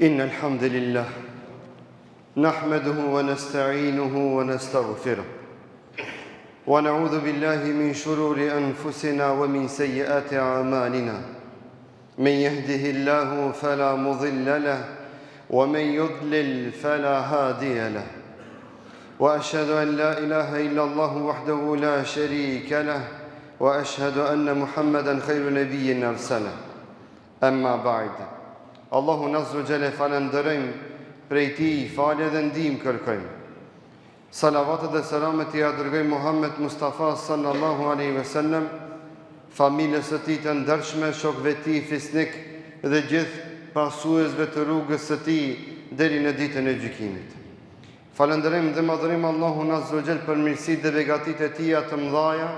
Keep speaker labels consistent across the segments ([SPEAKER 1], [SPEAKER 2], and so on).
[SPEAKER 1] إن الحمد لله نحمده ونستعينه ونستغفره ونعوذ بالله من شرور أنفسنا ومن سيئات أعمالنا من يهده الله فلا مضل له ومن يضلل فلا هادي له وأشهد أن لا إله إلا الله وحده لا شريك له وأشهد أن محمدا خير نبي أرسله أما بعد Allahu Azza wa Jalla falënderojmë prej tij falje dhe ndihmë kërkojmë. Salavatet dhe selamet i dërgojmë Muhammed Mustafa sallallahu alaihi wasallam, familjes së tij të ndershme, shokëve të tij fisnik dhe gjithë pasuesve të rrugës së tij deri në ditën e gjykimit. Falënderojmë dhe madhërojmë Allahun Azza wa Jalla për mirësitë dhe begatitë e tij të mëdha,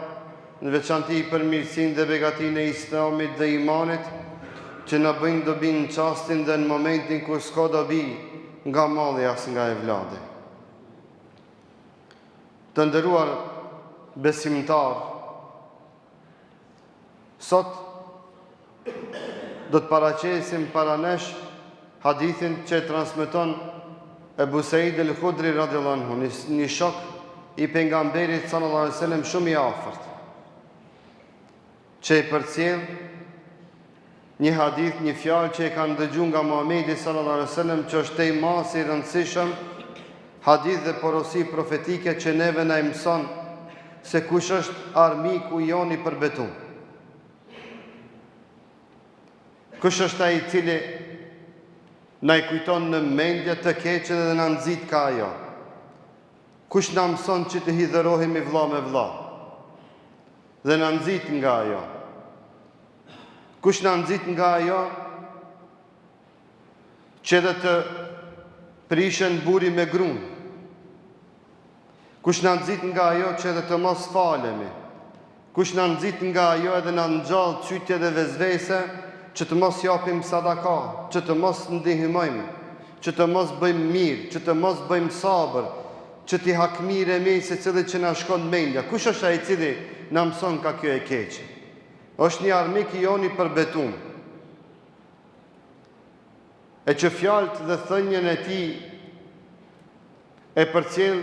[SPEAKER 1] në veçantë për mirësinë dhe begatinë e Islamit dhe imanit, që në bëjnë dobi në qastin dhe në momentin kur s'ka dobi nga malli as nga evladi. Të nderuar besimtar, sot do të paraqesim para nesh hadithin që transmeton Ebu Said el-Khudri radhiyallahu anhu, një shok i pejgamberit sallallahu alaihi wasallam shumë i afërt, që i përcjell një hadith, një fjalë që e kanë dëgjuar nga Muhamedi sallallahu alaihi wasallam, që është i mas i rëndësishëm, hadith dhe porosi profetike që neve na mëson se kush është armiku jon i përbetuar. Kush është ai i cili na i kujton në mendje të keqe dhe na nxit ka ajo. Kush na mëson që të hidhërohemi vëlla me vëlla dhe na nxit nga ajo. Kush na nxit nga ajo që dhe të prishen buri me grun. Kush na nxit nga ajo që dhe të mos falemi. Kush na nxit nga ajo edhe na ngjall çytje dhe vezvese që të mos japim sadaka, që të mos ndihmojmë, që të mos bëjmë mirë, që të mos bëjmë sabër, që t'i hakmiremi se cili që na shkon mendja. Kush është ai i cili na mëson ka kjo e keqe? Është një armik i jon i përbetuar, e që fjalët dhe thënien e tij e përcjell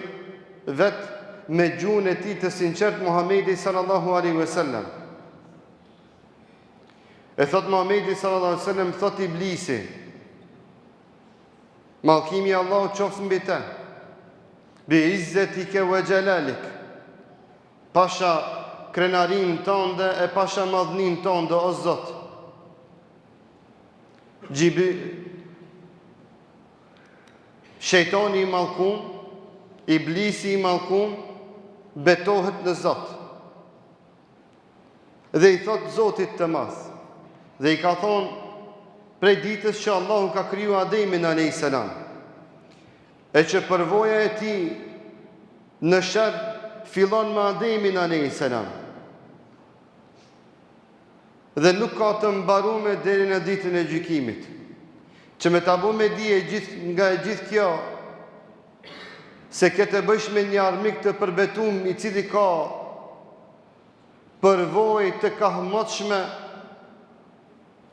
[SPEAKER 1] vetë me gjuhën e tij të sinqert Muhamedi sallallahu alaihi wasallam. E thot Muhamedi sallallahu alaihi wasallam, thot Iblisi, mallkimi i Allahut qoftë mbi të, bi izzetike wa jalalik, pasha krenarin tënde e pasha madhnin tënde, o Zot. Shejtani i mallkum, Iblisi i mallkum, betohet në Zot. Dhe i thot Zotit të madh, dhe i ka thonë prej ditës që Allahu ka kriju Ademin a.s. E që përvoja e tij në sherr fillon me Ademin a.s. Dhe nuk ka të mbaruar deri në ditën e gjykimit. Që me ta bu me dije nga e gjithë kjo, se këtë bësh me një armik të përbetuar i cili ka përvojë të kahmotshme,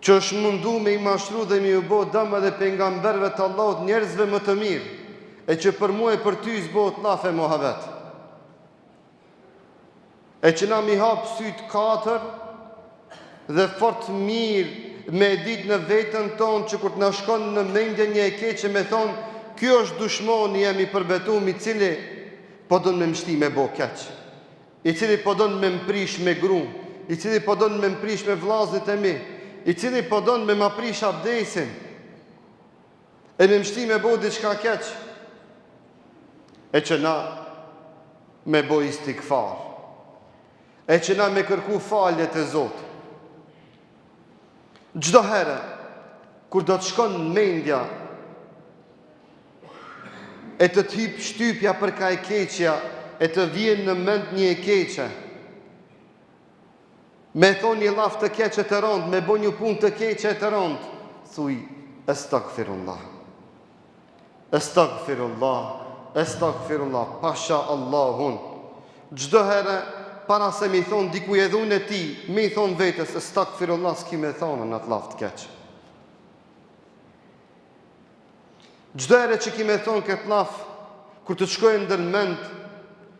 [SPEAKER 1] që është mundu me i mashtru dhe me u bo dëm edhe pejgamberëve të Allahut, njerëzve më të mirë, e që për mua e për ty zbohet lafe mohabet. E që na mi hap syt katër dhe fort mirë me ditë në vetën tonë, që kur të na shkon në mendje një e keqe me thonë, kjo është dushmoni jemi përbetuar, i cili po don me mshti me bo keq, i cili po don me mprish me gru, i cili po don me mprish me vllazët e mi, i cili po don me ma prish abdesin e me mshti me bo diçka keq, e që na me bo istikfar, e që na me kërku falje të Zotit. Çdo herë kur do të shkon në mendja e të hip shtypja për ka e keqja, e të vjen në mend një e keqe, me thonë një laf të keqe të rënd, me bo një pun të keqe të rënd, thuj, estagfirullah, estagfirullah, estagfirullah, pasha Allahun. Çdo herë para se mi thonë dikuj e dhun e ti, mi thonë vetës, estagfirullah, s'ki me thonë në të laf të keqe. Çdo herë që kime thonë këtë laf, kur të shkojnë ndërmend,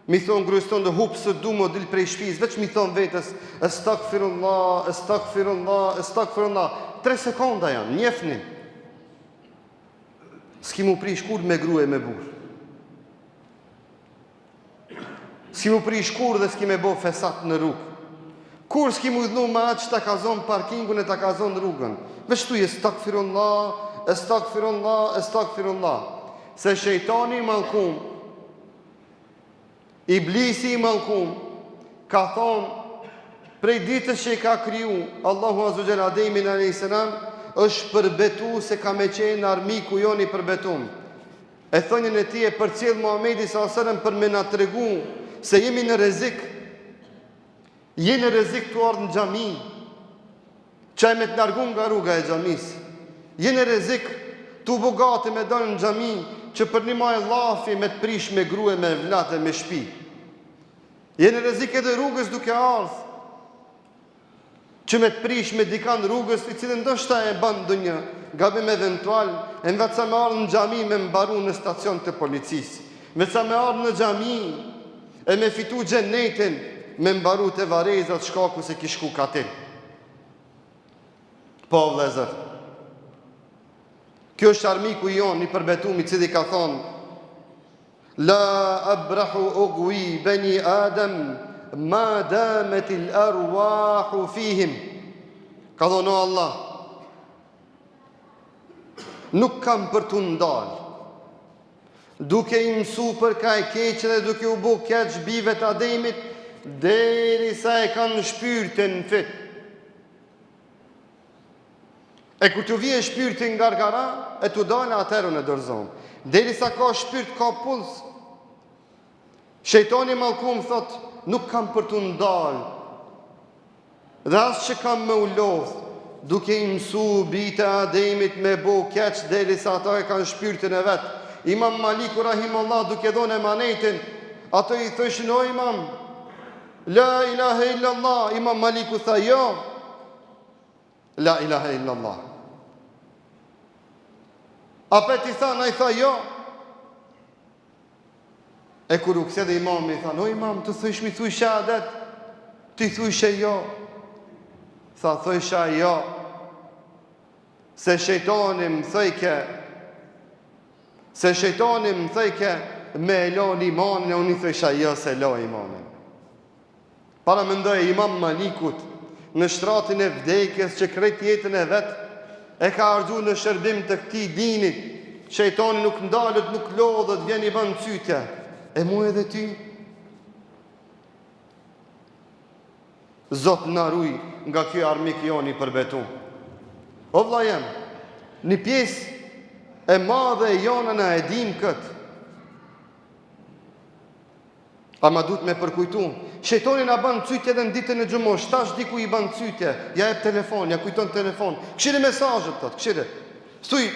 [SPEAKER 1] mi thonë grujston dhe hupë së du më dil prej shpis, veç mi thonë vetës, Astaghfirullah, Astaghfirullah, Astaghfirullah. 3 sekonda janë, njefni. S'ki mu prish kur me gruje me burë. S'ki mu prish kur dhe s'ki me bo fesat në rrugë. Kur s'ki mu dhnu ma atë që ta ka zonë parkingun e ta ka zonë rrugën. Veç tu je Astaghfirullah, Astaghfirullah, Astaghfirullah. Se shejtani i mallkum, Iblisi i mallkum, ka thonë prej ditës që i ka kriju Allahu Azza wa Jalla Ademin alayhis salam, është përbetu se ka me qenë armiku joni përbetum. E thonjën e tij e përcjell Muhamedi sallallahu alaihi wasallam për me na tregu se jemi në rrezik. Je në rrezik të ardhë në xhami, çaj me të largu nga rruga e xhamis. Je në rrezik të bogati me dalë në xhami, që për një maj lafi me të prish me grue, me vlate, me shpi. Je në rrezik edhe rrugës duke ardhë, që me të prish me dikan rrugës, i cilën ndoshta e ban ndonjë gabim eventual, e në vetë sa me ardhë në xhami me mbaru në stacion të policisë, vetë sa me ardhë në xhami e me fitu xhenetin, me mbaru të varezat shkaku se kishku katil. Po vëllezër, kjo është armiku jonë, i përbetumi, cili ka thonë, La abrahu ugwi bani Adam, ma dametil arwahu fihim. Ka thonë o Allah, nuk kam për të ndalë, duke i mësu për ka e keqë dhe duke u bu keqë bive të Ademit, deri sa e kanë shpyrtin në fit. E kur të vje shpyrtin nga gargara, e të dalë atërën e dërzon. Deri sa ka shpyrt, ka puls. Shejtani mallkum thot, nuk kam për të ndalë, dhe asë që kam me u lodhë, duke i mësu bita Ademit me bo keqë, deri sa ata e kanë shpyrtin e vetë. Imam Maliku rahimullah duke dhone emanetin, ato i thëshin o imam, La ilaha illallah. Imam Maliku tha jo, La ilaha illallah. Apet i tha, na i tha jo. E kur u kse dhe imam i tha, no imam, të thëshmi thuj shahadet, ti thuj shë jo. Tha thuj shë jo, se shejtani më thëjke, me elon imanin, e unë i thuj shë jo se lo imanin. Para më ndoj imam Malikut, në shtratin e vdekjes që krejt jetën e vetë, e ka argju në shërbim të këti dinit, shejtani nuk ndalët, nuk lodhët, vjen i ban cytja. E mu edhe ty, Zot në ruj nga kjo armik joni përbetu. O vla jem, një pjesë e madhe e jona në edhim këtë, ama du të me përkujtu. Shejtoni na ban cytje dhe në ditën e xhumosh, tash diku i ban cytje, ja e telefon, ja kujton telefon, këshire mesazhet tot, këshire. Thuj,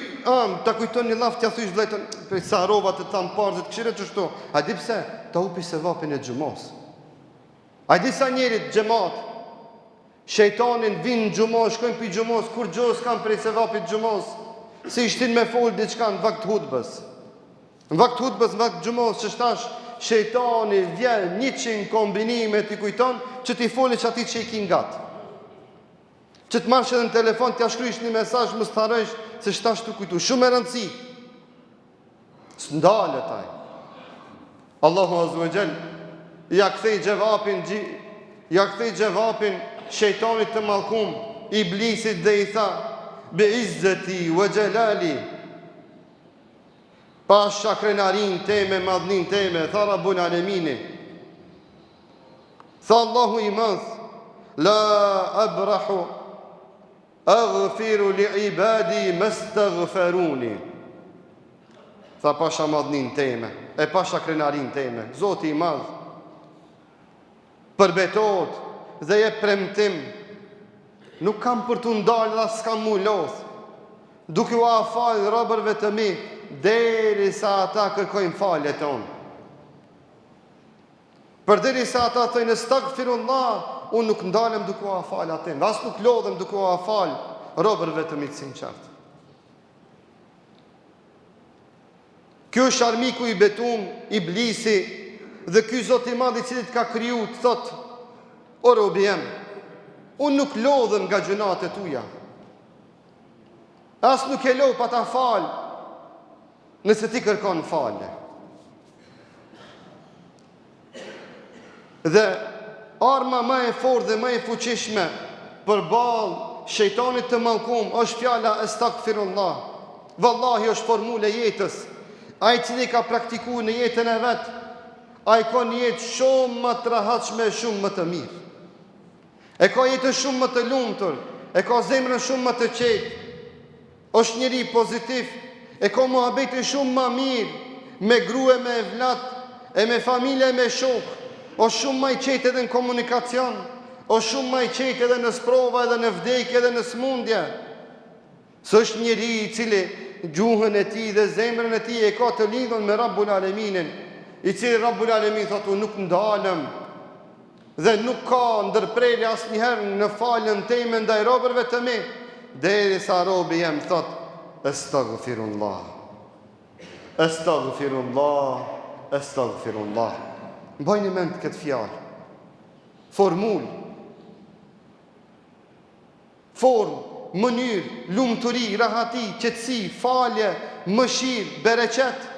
[SPEAKER 1] ta kujton një laf, t'ja thuj vletën, për sa rova të tamë parzit, këshire që shto. A di pse? Ta upi se vapin e xhumos. A di sa njerit gjemat, shejtanin vinë në xhumos, shkojnë për xhumos, kur gjos kanë prej se vapit xhumos, si ishtin me fol diçka në vakt hutbës. Në vakt hutbës, në vakt xhumos, që shtash, shejtani vjen 100 kombinime t'i kujton që t'i foli që ati që i kin gatë. Që të marrësh edhe në telefon, t'ja shkrysh një mesazh, mos tharësh se shtash t'u kujtu. Shumë e rëndësi. S'ndalë taj. Allahu Azza wa Jall ja kthej gjevapin shejtanit të mallkum, iblisit, dhe i tha: Bi izzati wa jalali, pasha krenarin teme, madhnin teme, tha Rabbul Alemini, tha Allahu i madh, la abrahu aghfiru li ibadi mastaghfaruni. Tha pasha madhnin teme, e pasha krenarin teme, Zoti i madh përbetot dhe je premtim, nuk kam për të ndalë dhe s'kam mu loth, duke u afal robërve të mi, deri sa ata kërkojnë falje tonë. Për deri sa ata thëjnë astaghfirullah, unë nuk ndalem duke u afal atin, as nuk lodhem duke u afal robërve të mi të sinqartë. Kjo është armiku I betum, Iblisi, dhe ky Zot I Madh I cili të ka kriju të thot: O robi jem, unë nuk lodhem nga gjunat e tuja, as nuk e lodh pa ta fal, nëse ti kërkon falje. Dhe arma më e fortë dhe më e fuqishme përballë shejtanit të mallkum është fjala astaghfirullah. Vallahi është formule jetës. Ai cili ka praktikuar në jetën e vet, ai ka një jetë shumë më të rahatshme, shumë më të mirë. E ka jetën shumë më të lumtur, e ka zemrën shumë më të qetë. Është njëri pozitiv, e ka muhabetin shumë më mirë, me grua, me vlat, e me familje, me shok. Është shumë më I qetë edhe në komunikacion, është shumë më I qetë edhe në sprova, edhe në vdekje, edhe në smundje. Së është njëri I cili gjuhën e tij dhe zemrën e tij e ka të lidhur me Rabbul Aleminin, I cili Rabbul Alemin thotë: unë nuk ndalem dhe nuk ka ndërprerje asnjëherë në falën time ndaj robërve të mi, derisa robi jem thotë: astaghfirullah, astaghfirullah, astaghfirullah. Mbajni mend këtë fjalë. Formulë, formë, mënyrë, lumturi, rahati, qetësi, falje, mëshirë, bereqet.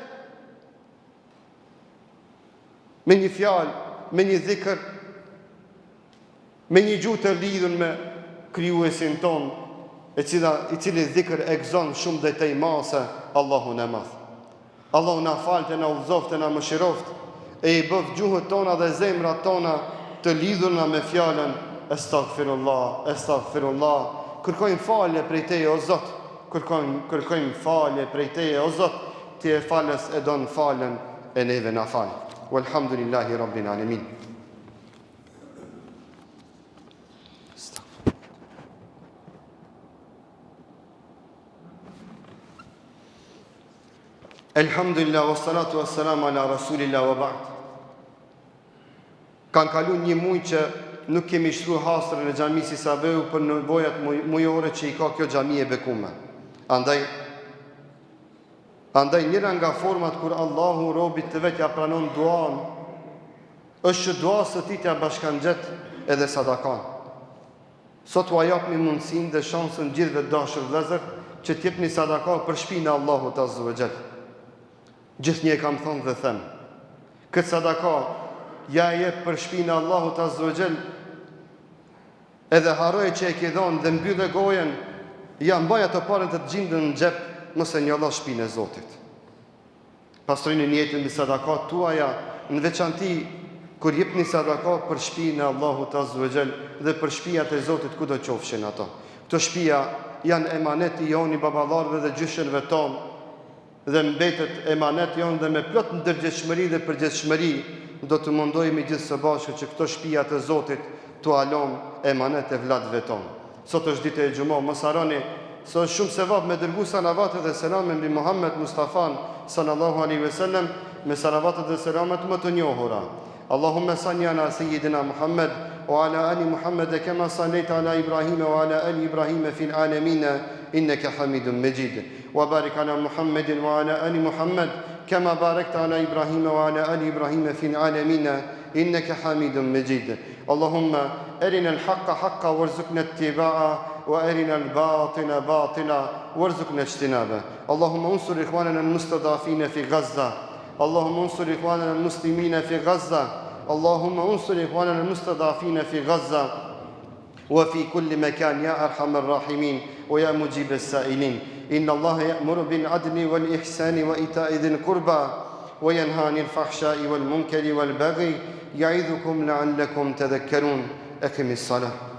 [SPEAKER 1] Me një fjalë, me një dhikr, me një gjuhë të lidhur me krijuesin ton, I cili dhikr e gëzon shumë dhe tej mase Allahun e madh. Allahu na falte, na udhëzofte, na mëshirofte, e I bëf gjuhët tona dhe zemrat tona të lidhura me fjalën astaghfirullah, astaghfirullah. Kërkojmë falje prej Teje o Zot, kërkojmë falje prej Teje o Zot, Ti e falës e don falën e neve na fal. Walhamdulillahi rabbil alamin. Elhamdulillah, wassalatu wassalamu ala rasulillah wa ba'd. Kanë kalu një muj që nuk kemi shtru hasrën e xhamisë Sabeu për nevojat mujore që I ka kjo xhami e bekume. Andaj njëra nga format kur Allahu robit të vet ja pranon duan, është që dua së ti t'ja bashkangjet edhe sadakan. Sot u japni mundësinë dhe shansën gjithëve dashur vëllezër që t'jepni sadaka për shpinën e Allahut azza wa jall. Gjithnjë kam thonë dhe them, këtë sadaka ja e jep për shpinën e Allahut azza wa jall, edhe harroj që e ke dhënë dhe mbyllë gojen, ja mbaj ato parën të gjindën në xhep, mos e njollo shpinën e Zotit. Pastrojini jetën me sadakat tuaja, në veçanti kur jepni sadaka për shpinën e Allahut azza wa jall dhe për shtëpiat e Zotit kudo qofshin ato. Këto shtëpia janë emanet I joni baballarëve dhe gjyshenve tonë, dhe mbetet emanet jonë dhe me plot ndërgjegjshmëri dhe përgjegjshmëri do të mundohemi gjithë së bashku që këto shtëpia të Zotit t'u alon emanet e vladëve tonë. Sot është ditë e xumës, mos harroni se është shumë sevap me dërgu salavatet dhe selamet mbi Muhammed Mustafan sallallahu alaihi wasallam, me salavatet dhe selamet më të njohura. Allahumma salli ala sayyidina Muhammad wa ala ali Muhammad kama sallaita ala Ibrahim wa ala ali Ibrahim fil alamin innaka Hamidum Majid. وبارك على محمد وعلى آل محمد كما باركت على إبراهيم وعلى آل إبراهيم في العالمين إنك حميد مجيد. اللهم أرنا الحق حقا وارزقنا اتباعه وأرنا الباطل باطلا وارزقنا اجتنابه. اللهم انصر إخواننا المستضعفين في غزة. اللهم انصر إخواننا المسلمين في غزة. اللهم انصر إخواننا المستضعفين في غزة وفي كل مكان يا أرحم الراحمين ويا مجيب السائلين. إن الله يأمر بالعدل والإحسان وإيتاء ذي القربى وينهى عن الفحشاء والمنكر والبغي يعظكم لعلكم تذكرون. أقم الصلاة.